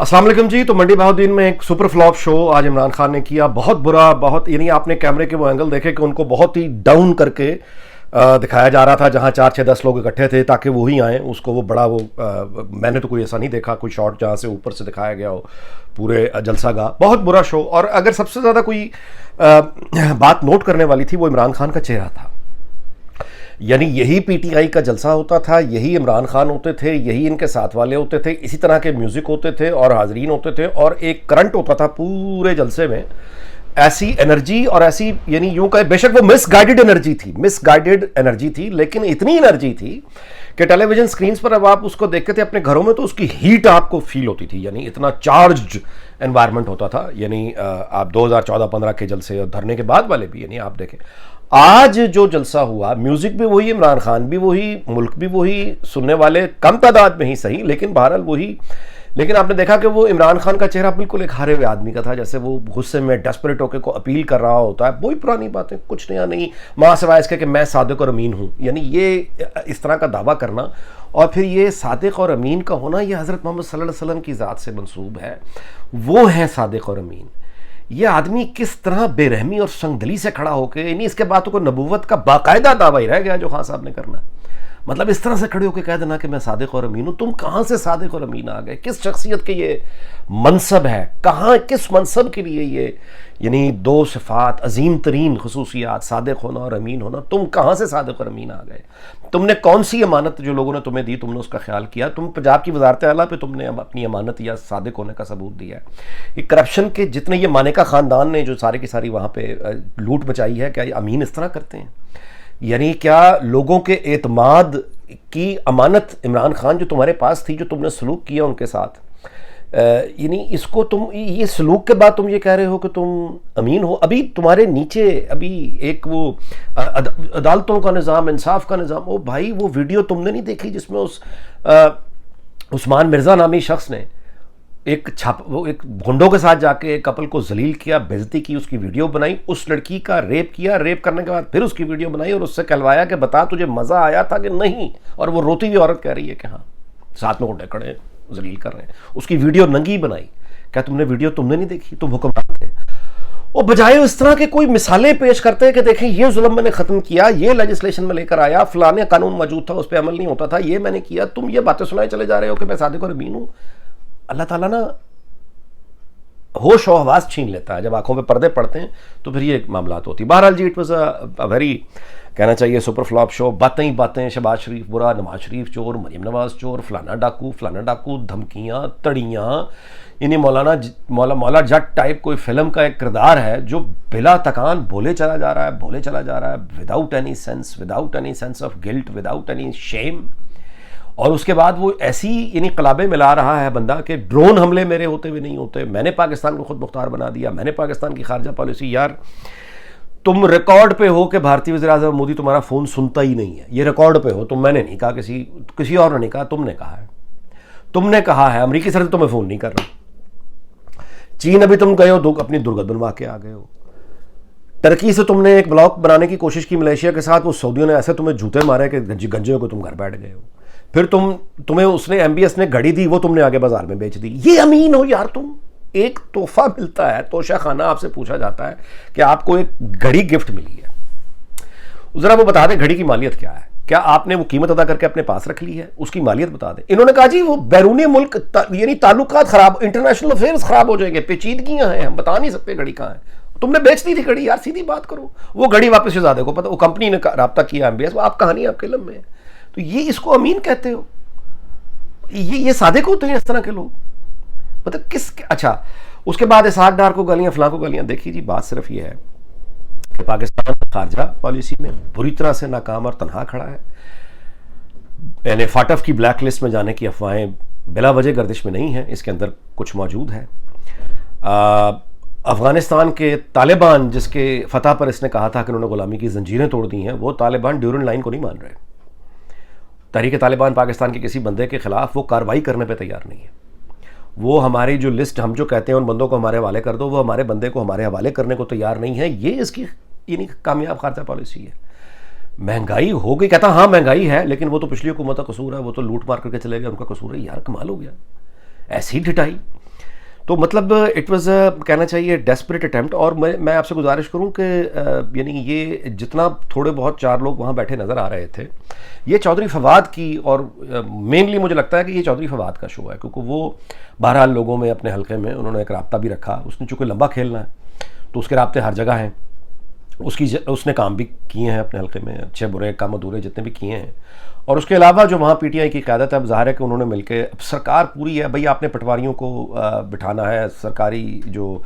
अस्सलाम वालेकुम जी। तो मंडी बहाउद्दीन में एक सुपर फ्लॉप शो आज इमरान खान ने किया। बहुत बुरा, बहुत यानी आपने कैमरे के वो एंगल देखे कि उनको बहुत ही डाउन करके दिखाया जा रहा था, जहां 4-6-10 लोग इकट्ठे थे ताकि वो ही आए। उसको वो बड़ा वो मैंने तो कोई ऐसा नहीं देखा, कोई शॉट जहां से ऊपर से दिखाया गया हो पूरे जलसा का। बहुत बुरा शो। और अगर सबसे ज़्यादा कोई बात नोट करने वाली थी वो इमरान खान का चेहरा था। यानी यही पीटीआई का जलसा होता था, यही इमरान खान होते थे, यही इनके साथ वाले होते थे, इसी तरह के म्यूजिक होते थे और हाजरीन होते थे और एक करंट होता था पूरे जलसे में। ऐसी एनर्जी और ऐसी, यानी यूं कहे, बेशक वो मिसगाइडेड एनर्जी थी, लेकिन इतनी एनर्जी थी कि टेलीविजन स्क्रीन पर अब आप उसको देखते थे अपने घरों में तो उसकी हीट आपको फील होती थी। यानी इतना चार्ज्ड एनवायरनमेंट होता था। यानी आप 2014-15 के जलसे और धरने के बाद वाले भी, यानी आप देखें आज जो जलसा हुआ, म्यूजिक भी वही, इमरान खान भी वही, मुल्क भी वही, सुनने वाले कम तादाद में ही सही लेकिन बहरहाल वही। लेकिन आपने देखा कि वो इमरान खान का चेहरा बिल्कुल एक हारे हुए आदमी का था, जैसे वो गुस्से में डेस्परेट होकर को अपील कर रहा होता है। वही पुरानी बातें, कुछ नया नहीं, मां सिवाय इसके कि मैं सादिक और अमीन हूं। यानी ये इस तरह का दावा करना और फिर ये सादिक और अमीन का होना, ये हज़रत मोहम्मद सल्लल्लाहु अलैहि वसल्लम की ज़ात से मंसूब है। वो है सादिक और अमीन। ये आदमी किस तरह बेरहमी और संगदली से खड़ा होकर, यानी इसके बाद तो कोई नबूवत का बाकायदा दावा ही रह गया जो खान साहब ने करना। मतलब इस तरह से खड़े होकर कह देना कि मैं सादिक और अमीन हूं। तुम कहां से सादिक और अमीन आ गए? किस शख्सियत के ये मनसब है? कहां, किस मनसब के लिए ये, यानी दो सिफात, अजीम तरीन खसूसियात, सादिक होना और अमीन होना, तुम कहां से सादिक और अमीन आ गए? तुमने कौन सी अमानत जो लोगों ने तुम्हें दी, तुमने उसका ख्याल किया? तुम पंजाब की वजारत आला पे तुमने अपनी अमानत या सादिक होने का सबूत दिया है? ये करप्शन के जितने, ये मानेका खानदान ने जो सारी की सारी वहां पे लूट मचाई है, क्या ये अमीन इस तरह करते हैं? यानी क्या लोगों के एतमाद की अमानत इमरान खान जो तुम्हारे पास थी, जो तुमने सलूक किया उनके साथ, यानी इसको तुम, ये सलूक के बाद तुम ये कह रहे हो कि तुम अमीन हो? अभी तुम्हारे नीचे अभी एक वो अदालतों का निज़ाम, इंसाफ का निज़ाम, ओ भाई वो वीडियो तुमने नहीं देखी जिसमें उस उस्मान मिर्ज़ा नामी शख्स ने वो एक गुंडों के साथ जाके एक कपल को जलील किया, बेइज्जती की, उसकी वीडियो बनाई, उस लड़की का रेप किया, रेप करने के बाद फिर उसकी वीडियो बनाई और उससे कहलवाया कि बता तुझे मजा आया था कि नहीं? और वो रोती हुई औरत कह रही है कि हाँ, साथ में गुंडे खड़े जलील कर रहे हैं। उसकी वीडियो नंगी बनाई। क्या तुमने वीडियो तुमने नहीं देखी? तुम हुक्मरान थे। और बजाय इस तरह के कोई मिसालें पेश करते हैं कि देखें ये जुल्म मैंने खत्म किया, ये लेजिस्लेशन में लेकर आया, फलाने कानून मौजूद था उस पर अमल नहीं होता था, ये मैंने किया, तुम ये बातें सुनाए चले जा रहे हो कि मैं सादिक और अमीन हूं। अल्लाह ताला ना होश और हवास छीन लेता है जब आंखों पे पर्दे पड़ते हैं, तो फिर ये मामलात होती है। बहरहाल जी, इट वॉज अ वेरी, कहना चाहिए, सुपर फ्लॉप शो। बातें ही बातें, शहबाज शरीफ बुरा, नवाज शरीफ चोर, मरीम नवाज चोर, फलाना डाकू, धमकियाँ, तड़ियाँ। इन्हीं मौला जट टाइप कोई फिल्म का एक किरदार है जो बिला तकान बोले चला जा रहा है, without any sense of guilt, without any shame. और उसके बाद वो ऐसी, यानी कलाबे मिला रहा है बंदा कि ड्रोन हमले मेरे होते हुए नहीं होते, मैंने पाकिस्तान को खुद मुख्तार बना दिया, मैंने पाकिस्तान की खारजा पॉलिसी। यार तुम रिकॉर्ड पे हो कि भारतीय वज़ीर-ए-आज़म मोदी तुम्हारा फ़ोन सुनता ही नहीं है, ये रिकॉर्ड पे हो। तुम, मैंने नहीं कहा, किसी और ने नहीं कहा, तुमने कहा है अमरीकी सर तुम्हें फ़ोन नहीं कर रहा। चीन अभी तुम गए हो, अपनी दुर्गत बनवा के आ गए हो। टर्की से तुमने एक ब्लॉक बनाने की कोशिश की मलेशिया के साथ, वो सऊदियों ने ऐसे तुम्हें जूते मारे कि गंजे को तुम घर बैठ गए हो। फिर तुम्हें उसने एमबीएस ने घड़ी दी, वो तुमने आगे बाजार में बेच दी। ये अमीन हो यार तुम? एक तोहफा मिलता है, तोशा खाना, आपसे पूछा जाता है कि आपको एक घड़ी गिफ्ट मिली है, जरा वो बता दें घड़ी की मालियत क्या है? क्या आपने वो कीमत अदा करके अपने पास रख ली है? उसकी मालियत बता दें। इन्होंने कहा जी वो बैरूनी मुल्क यानी ताल्लुकात खराब, इंटरनेशनल अफेयर्स खराब हो जाएंगे, पेचीदगियां हैं, हम बता नहीं सकते घड़ी कहाँ है। तुमने बेच दी थी घड़ी यार, सीधी बात करो। वो घड़ी वापस शहजादे को पता, वो कंपनी ने राब्ता किया एमबीएस, वो आप कहानी आपके इल्म में है। तो ये इसको अमीन कहते हो? ये सादिक होते हैं इस तरह के लोग? मतलब किस, अच्छा उसके बाद इसहाक डार को गालियां, फलां को गालियां। देखिए जी, बात सिर्फ ये है कि पाकिस्तान खारजा पॉलिसी में बुरी तरह से नाकाम और तनहा खड़ा है। यानी फाटफ की ब्लैक लिस्ट में जाने की अफवाहें बिला वजह गर्दिश में नहीं है, इसके अंदर कुछ मौजूद है। अफगानिस्तान के तालिबान, जिसके फतह पर इसने कहा था कि उन्होंने गुलामी की जंजीरें तोड़ दी हैं, वो तालिबान ड्यूरेंट लाइन को नहीं मान रहे। तहरीक तालिबान पाकिस्तान के किसी बंदे के खिलाफ वो कार्रवाई करने पे तैयार नहीं है। वो हमारी जो लिस्ट, हम जो कहते हैं उन बंदों को हमारे हवाले कर दो, वो हमारे बंदे को हमारे हवाले करने को तैयार नहीं है। ये इसकी यानी कामयाब खारजा पॉलिसी है। महंगाई हो गई, कहता हाँ महंगाई है, लेकिन वो तो पिछली हुकूमत का कसूर है, वो तो लूट मार करके चले गए, उनका कसूर है। यार कमाल हो गया, ऐसी ढिठाई। तो मतलब इट वाज कहना चाहिए डेस्परेट अटेम्प्ट। और मैं आपसे गुजारिश करूं कि यानी ये जितना थोड़े बहुत 4 लोग वहाँ बैठे नज़र आ रहे थे, ये चौधरी फवाद की, और मेनली मुझे लगता है कि ये चौधरी फवाद का शो है, क्योंकि वो बहरहाल लोगों में अपने हल्के में उन्होंने एक राब्ता भी रखा। उसने चूँकि लंबा खेलना है तो उसके राब्ते हर जगह हैं, उसने काम भी किए हैं अपने हल्के में, अच्छे बुरे काम अधूरे जितने भी किए हैं। और उसके अलावा जो वहाँ पीटीआई की क़यादत है, अब ज़ाहिर है कि उन्होंने मिलके, अब सरकार पूरी है भाई, आपने पटवारियों को बिठाना है, सरकारी जो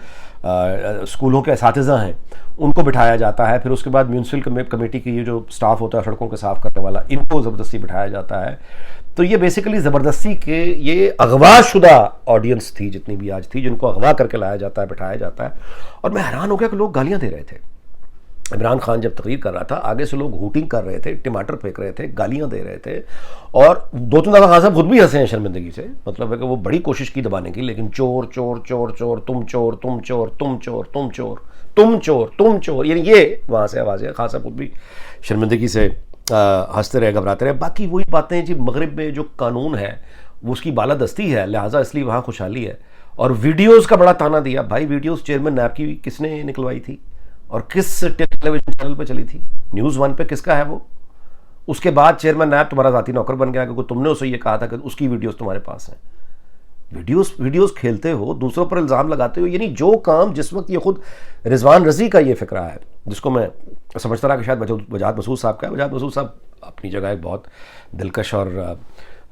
स्कूलों के असातिज़ा हैं उनको बिठाया जाता है, फिर उसके बाद म्यूनसिपल कमेटी की ये जो स्टाफ होता है सड़कों को साफ़ करने वाला, इनको ज़बरदस्ती बिठाया जाता है। तो ये बेसिकली ज़बरदस्ती के ये अगवाशुदा ऑडियंस थी जितनी भी आज थी, जिनको अगवा करके लाया जाता है, बिठाया जाता है। और मैं हैरान हो गया कि लोग गालियाँ दे रहे थे। इमरान खान जब तकरीर कर रहा था, आगे से लोग हूटिंग कर रहे थे, टमाटर फेंक रहे थे, गालियां दे रहे थे, और 2-3 दफ़ा खान साहब खुद भी हंसे हैं शर्मिंदगी से। मतलब है कि वो बड़ी कोशिश की दबाने की, लेकिन चोर चोर चोर चोर, तुम चोर तुम चोर तुम चोर तुम चोर तुम चोर तुम चोर, यानी ये वहाँ से आवाज़ें। खान साहब खुद भी शर्मिंदगी से हंसते रहे, घबराते रहे। बाकी वही बातें जी, मगरिब में जो कानून है वो उसकी बालादस्ती है, लिहाजा इसलिए वहाँ खुशहाली है। और वीडियोज़ का बड़ा ताना दिया भाई, वीडियोज़ चेयरमैन नैब की किसने निकलवाई थी और किस टेलीविजन चैनल पे चली थी? न्यूज़ 1 पे किसका है वो? उसके बाद चेयरमैन नैब तुम्हारा ज़ाती नौकर बन गया क्योंकि तुमने उसे ये कहा था कि उसकी वीडियोस तुम्हारे पास हैं। वीडियोस खेलते हो, दूसरों पर इल्ज़ाम लगाते हो, यानी जो काम जिस वक्त ये खुद रिजवान रज़ी का ये फ़िक्रा है, जिसको मैं समझता रहा कि शायद वजाहत मसूद साहब का है। वजाहत मसूद साहब अपनी जगह एक बहुत दिलकश और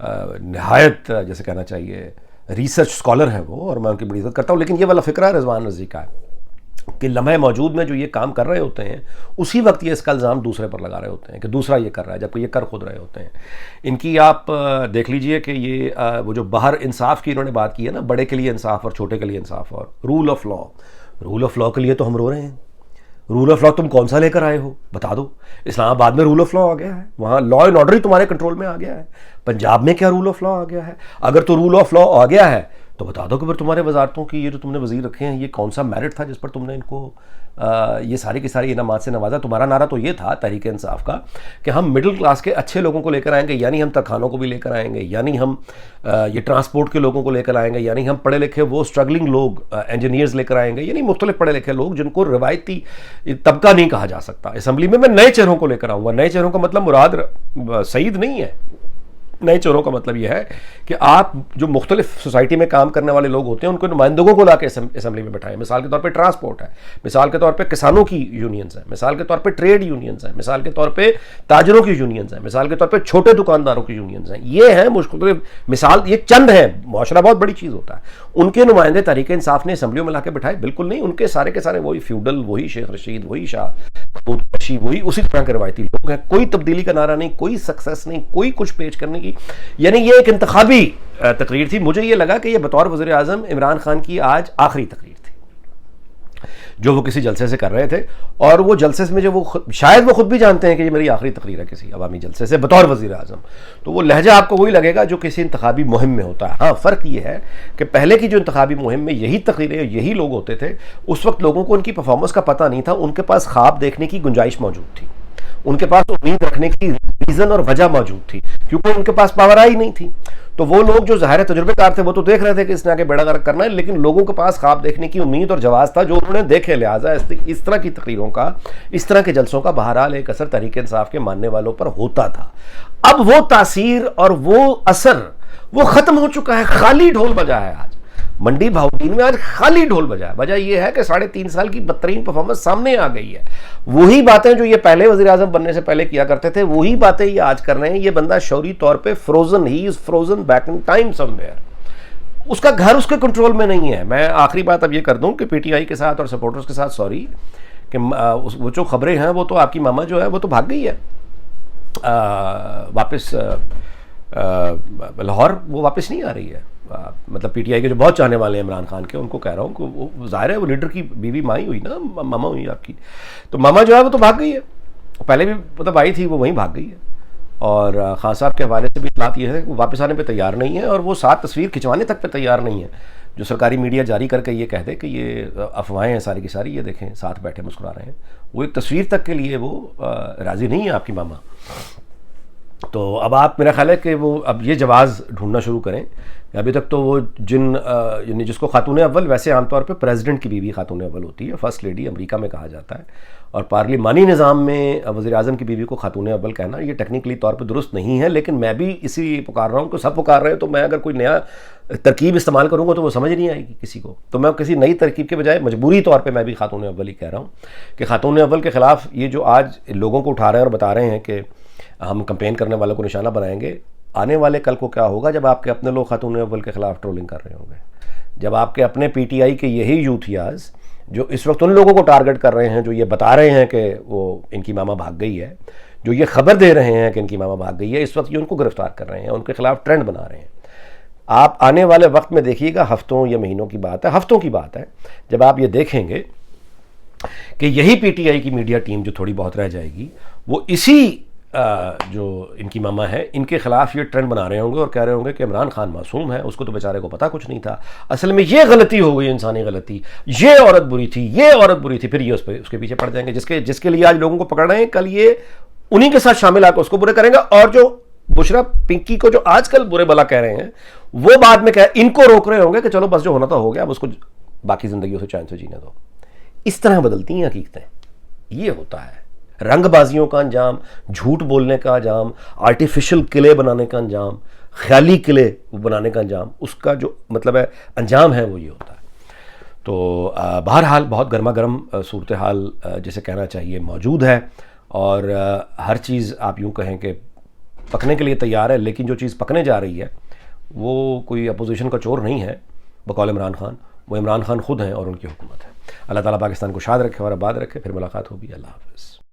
नहायत जैसे कहना चाहिए रिसर्च स्कॉलर हैं वो, और मैं उनकी बड़ी इज़्ज़त करता हूँ। लेकिन ये वाला फ़िक्रा रिजवान रज़ी का है कि लम्हे मौजूद में जो ये काम कर रहे होते हैं उसी वक्त ये इसका इल्ज़ाम दूसरे पर लगा रहे होते हैं कि दूसरा ये कर रहा है, जबकि ये कर खुद रहे होते हैं। इनकी आप देख लीजिए कि ये वो जो बाहर इंसाफ की इन्होंने बात की है ना, बड़े के लिए इंसाफ और छोटे के लिए इंसाफ, और रूल ऑफ लॉ के लिए तो हम रो रहे हैं। रूल ऑफ लॉ तुम कौन सा लेकर आए हो बता दो। इस्लामाबाद में रूल ऑफ लॉ आ गया है, वहाँ लॉ एंड ऑर्डर ही तुम्हारे कंट्रोल में आ गया है। पंजाब में क्या रूल ऑफ लॉ आ गया है? अगर तो रूल ऑफ लॉ आ गया है तो बता दो कि फिर तुम्हारे वजारतों की ये जो तुमने वजीर रखे हैं, ये कौन सा मेरिट था जिस पर तुमने इनको ये सारी की सारी इनामात से नवाजा। तुम्हारा नारा तो ये था तहरीक इंसाफ का कि हम मिडिल क्लास के अच्छे लोगों को लेकर आएंगे, यानी हम तरखानों को भी लेकर आएंगे, यानी हम ये ट्रांसपोर्ट के लोगों को लेकर आएंगे, यानी हम पढ़े लिखे वो स्ट्रगलिंग लोग इंजीनियर्स लेकर आएंगे, यानी मुख्तलिफ पढ़े लिखे लोग जिनको रिवायती तबका नहीं कहा जा सकता। असम्बली में मैं नए चेहरों को लेकर आऊँगा। नए चेहरों का मतलब मुराद सईद नहीं है। नए चोरों का मतलब यह है कि आप जो मुख्तलिफ सोसाइटी में काम करने वाले लोग होते हैं उनको नुमाइंदों को ला के असम्बली में बैठाएं। मिसाल के तौर पे ट्रांसपोर्ट है, मिसाल के तौर पे किसानों की यूनियंस हैं, मिसाल के तौर पे ट्रेड यूनियंस हैं, मिसाल के तौर पे ताजरों की यूनियंस हैं, मिसाल के तौर पे छोटे दुकानदारों की यूनियंस हैं। ये हैं मुख्तलिफ मिसाल, ये चंद हैं, मुआशरा बहुत बड़ी चीज़ होता है। उनके नुमाइंदे तहरीक इंसाफ ने असम्बलियों में ला के बैठाए? बिल्कुल नहीं। उनके सारे के सारे वही फ्यूडल, वही शेख रशीद, वही शाह वही उसी तरह के रवायती लोग हैं। कोई तब्दीली का नारा नहीं, कोई सक्सेस नहीं, कोई कुछ पेश करने की, यानी ये एक इंतखाबी तकरीर थी। मुझे ये लगा कि ये बतौर वज़ीर आज़म इमरान खान की आज आखिरी तकरीर थी जो वो किसी जलसे से कर रहे थे। और वो जलसे में जो वो शायद वो खुद भी जानते हैं कि ये मेरी आखिरी तकरीर है किसी अवामी जलसे से बतौर वज़ीर आज़म, तो वो लहजा आपको वही लगेगा जो किसी इंतखाबी मुहिम में होता है। हाँ, फ़र्क ये है कि पहले की जो इंतखाबी मुहिम में यही तकरीरें, यही लोग होते थे, उस वक्त लोगों को उनकी परफॉर्मेंस का पता नहीं था, उनके पास ख्वाब देखने की गुंजाइश मौजूद थी, उनके पास उम्मीद रखने की रीज़न और वजह मौजूद थी, क्योंकि उनके पास पावर आई नहीं थी। तो वो लोग जो ज़ाहिर तजुर्बेकार थे वो तो देख रहे थे कि इसने आगे बेड़ा गर्क करना है, लेकिन लोगों के पास ख्वाब देखने की उम्मीद और जवाब था जो उन्होंने देखे। लिहाजा इस तरह की तकरीरों का, इस तरह के जलसों का बहरहाल एक असर तहरीक इंसाफ के मानने वालों पर होता था। अब वो तासीर और वो असर वो ख़त्म हो चुका है, खाली ढोल बजा है आज मंडी भाउदीन में, आज खाली ढोल बजा है। वजह यह है कि 3.5 साल की बदतरीन परफॉर्मेंस सामने आ गई है। वही बातें जो ये पहले वज़ीर आज़म बनने से पहले किया करते थे, वही बातें ये आज कर रहे हैं। ये बंदा शौरी तौर पे frozen, he is frozen back in time somewhere. उसका घर उसके कंट्रोल में नहीं है। मैं आखिरी बात अब ये कर दूं कि पीटीआई के साथ और सपोर्टर्स के साथ सॉरी कि वो जो खबरें हैं वो तो आपकी मामा जो है वो तो भाग गई है वापस लाहौर, वो वापस नहीं आ रही है। मतलब पीटीआई के जो बहुत चाहने वाले हैं इमरान खान के, उनको कह रहा हूँ कि वो ज़ाहिर है वो लीडर की बीवी माँ ही हुई ना, मामा हुई आपकी, तो मामा जो है वो तो भाग गई है। पहले भी मतलब आई थी, वो वहीं भाग गई है। और खान साहब के हवाले से भी बात यह है कि वो वापस आने पे तैयार नहीं है, और वो साथ तस्वीर खिंचवाने तक पे तैयार नहीं है जो सरकारी मीडिया जारी करके ये कह दे कि ये अफवाहें हैं सारी की सारी, ये देखें साथ बैठे मुस्कुरा रहे हैं। वो एक तस्वीर तक के लिए वो राज़ी नहीं है आपकी मामा। तो अब आप, मेरा ख्याल है कि वो अब ये जवाज़ ढूंढना शुरू करें। अभी तक तो वो यानी जिसको खातून अव्वल, वैसे आमतौर पे प्रेसिडेंट की बीवी खातून अव्वल होती है, फर्स्ट लेडी अमेरिका में कहा जाता है, और पार्लिमानी निज़ाम में वज़ीर आज़म की बीवी को खातून अव्वल कहना ये टेक्निकली तौर पे दुरुस्त नहीं है। लेकिन मैं भी इसी पुकार रहा हूँ कि सब पुकार रहे हैं, तो मैं अगर कोई नया तरकीब इस्तेमाल करूँगा तो वो समझ नहीं आएगी किसी को। तो मैं किसी नई तरकीब के बजाय मजबूरी तौर पर मैं भी खातून अव्वल ही कह रहा हूँ कि खातून अव्वल के ख़िलाफ़ ये जो आज लोगों को उठा रहे हैं और बता रहे हैं कि हम कंपेन करने वालों को निशाना बनाएंगे, आने वाले कल को क्या होगा जब आपके अपने लोग खातून अव्वल के खिलाफ ट्रोलिंग कर रहे होंगे, जब आपके अपने पीटीआई के यही यूथियाज जो इस वक्त उन लोगों को टारगेट कर रहे हैं जो ये बता रहे हैं कि वो इनकी मामा भाग गई है, जो ये खबर दे रहे हैं कि इनकी मामा भाग गई है, इस वक्त ये उनको गिरफ्तार कर रहे हैं, उनके खिलाफ ट्रेंड बना रहे हैं। आप आने वाले वक्त में देखिएगा, हफ्तों या महीनों की बात है, हफ्तों की बात है, जब आप ये देखेंगे कि यही पीटीआई की मीडिया टीम जो थोड़ी बहुत रह जाएगी, वो इसी जो इनकी मामा है इनके खिलाफ ये ट्रेंड बना रहे होंगे और कह रहे होंगे कि इमरान खान मासूम है, उसको तो बेचारे को पता कुछ नहीं था, असल में ये गलती हो गई, इंसानी गलती, ये औरत बुरी थी, ये औरत बुरी थी। फिर ये उसके पीछे पड़ जाएंगे, जिसके लिए आज लोगों को पकड़ रहे हैं, कल ये उन्हीं के साथ शामिल आकर उसको बुरे करेंगे। और जो बुशरा पिंकी को जो आजकल बुरे भला कह रहे हैं, वो बाद में इनको रोक रहे होंगे कि चलो बस जो होना था हो गया, अब उसको बाकी जिंदगी उसे चैन से जीने दो। इस तरह बदलती हैं हकीकतें। ये होता है रंगबाजियों का अंजाम, झूठ बोलने का अंजाम, आर्टिफिशियल किले बनाने का अंजाम, ख्याली किले बनाने का अंजाम, उसका जो मतलब है अंजाम है वो ये होता है। तो बहरहाल बहुत गर्मा गर्म सूरत हाल जिसे कहना चाहिए मौजूद है, और हर चीज़ आप यूँ कहें कि पकने के लिए तैयार है, लेकिन जो चीज़ पकने जा रही है वो कोई अपोजिशन का चोर नहीं है बकौल इमरान खान, वो इमरान खान खुद हैं और उनकी हुकूमत है। अल्लाह ताला पाकिस्तान को शाद रखे और आबाद रखे। फिर मुलाकात होगी। अल्लाह हाफ़िज़।